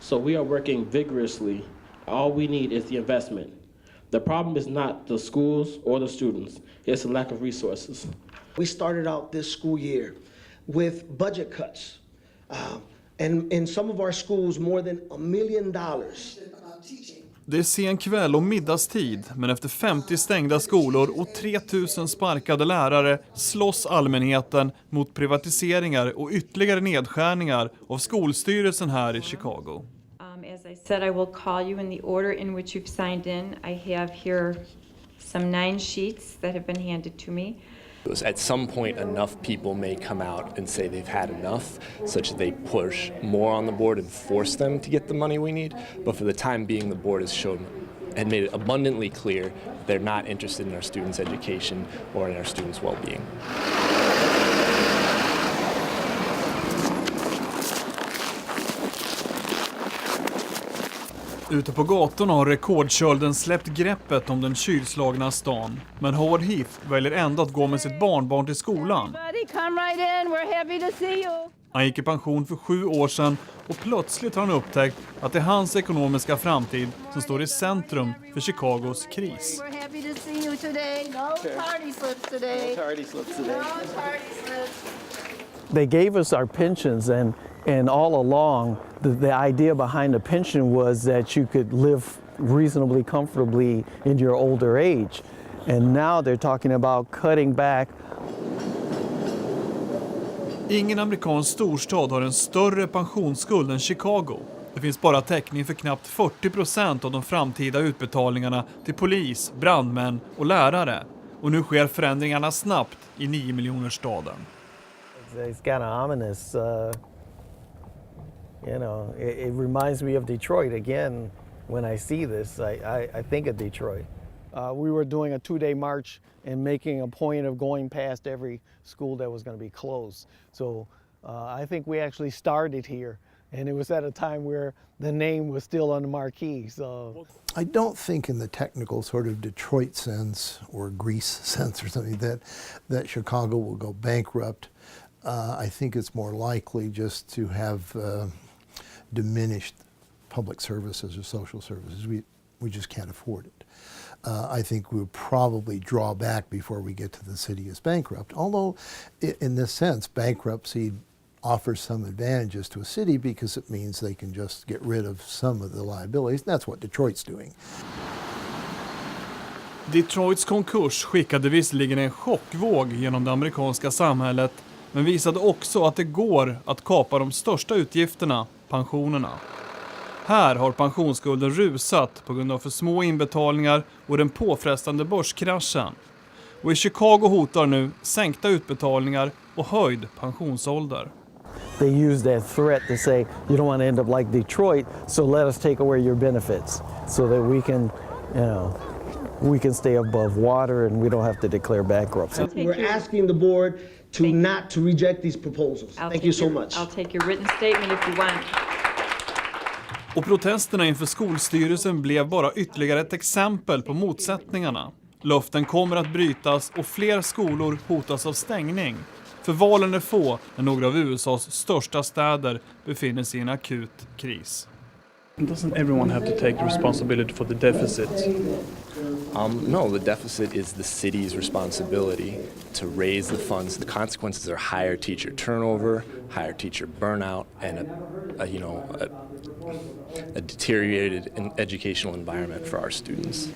So we are working vigorously. All we need is the investment. The problem is not the schools or the students, it's a lack of resources. We started out this school year with budget cuts. And in some of our schools, more than $1 million. Det är sen kväll och middagstid, men efter 50 stängda skolor och 3000 sparkade lärare slåss allmänheten mot privatiseringar och ytterligare nedskärningar av skolstyrelsen här i Chicago. As I said, I will call you in the order in which you've signed in. I have here some 9 sheets that have been handed to me. At some point, enough people may come out and say they've had enough, such that they push more on the board and force them to get the money we need. But for the time being, the board has shown and made it abundantly clear they're not interested in our students' education or in our students' well-being. Ute på gatorna har rekordkölden släppt greppet om den kylslagna stan. Men Howard Heath väljer ändå att gå med sitt barnbarn till skolan. Han gick i pension för 7 år sedan och plötsligt har han upptäckt att det är hans ekonomiska framtid som står i centrum för Chicagos kris. They gave us our pensions, and all along the idea behind the pension was that you could live reasonably comfortably in your older age. And now they're talking about cutting back. Ingen amerikansk storstad har en större pensionsskuld än Chicago. Det finns bara täckning för knappt 40% av de framtida utbetalningarna till polis, brandmän och lärare. Och nu sker förändringarna snabbt i 9-miljonersstaden. It's kind of ominous. You know, it reminds me of Detroit again. When I see this, I think of Detroit. We were doing a 2-day march and making a point of going past every school that was going to be closed. So I think we actually started here, and it was at a time where the name was still on the marquee. So I don't think in the technical sort of Detroit sense or Greece sense or something that Chicago will go bankrupt. I think it's more likely just to have diminished public services or social services. We just can't afford it. I think we'll probably draw back before we get to the city as bankrupt. Although, in this sense, bankruptcy offers some advantages to a city because it means they can just get rid of some of the liabilities. And that's what Detroit's doing. Detroits konkurs skickade visserligen en chockvåg genom det amerikanska samhället, men visade också att det går att kapa de största utgifterna, pensionerna. Här har pensionsskulden rusat på grund av för små inbetalningar och den påfrestande börskraschen. Och i Chicago hotar nu sänkta utbetalningar och höjd pensionsålder. they use that threat to say, you don't want to end up like Detroit, so let us take away your benefits so that we can, we can stay above water and we don't have to declare bankruptcy. We're asking the board to not to reject these proposals. Thank you so much. I'll take your written statement if you want. Och protesterna inför skolstyrelsen blev bara ytterligare ett exempel på motsättningarna. Löften kommer att brytas och fler skolor hotas av stängning. För valen är få när några av USAs största städer befinner sig i en akut kris. Doesn't everyone have to take responsibility for the deficit? No, the deficit is the city's responsibility to raise the funds. The consequences are higher teacher turnover, higher teacher burnout, and a deteriorated educational environment for our students.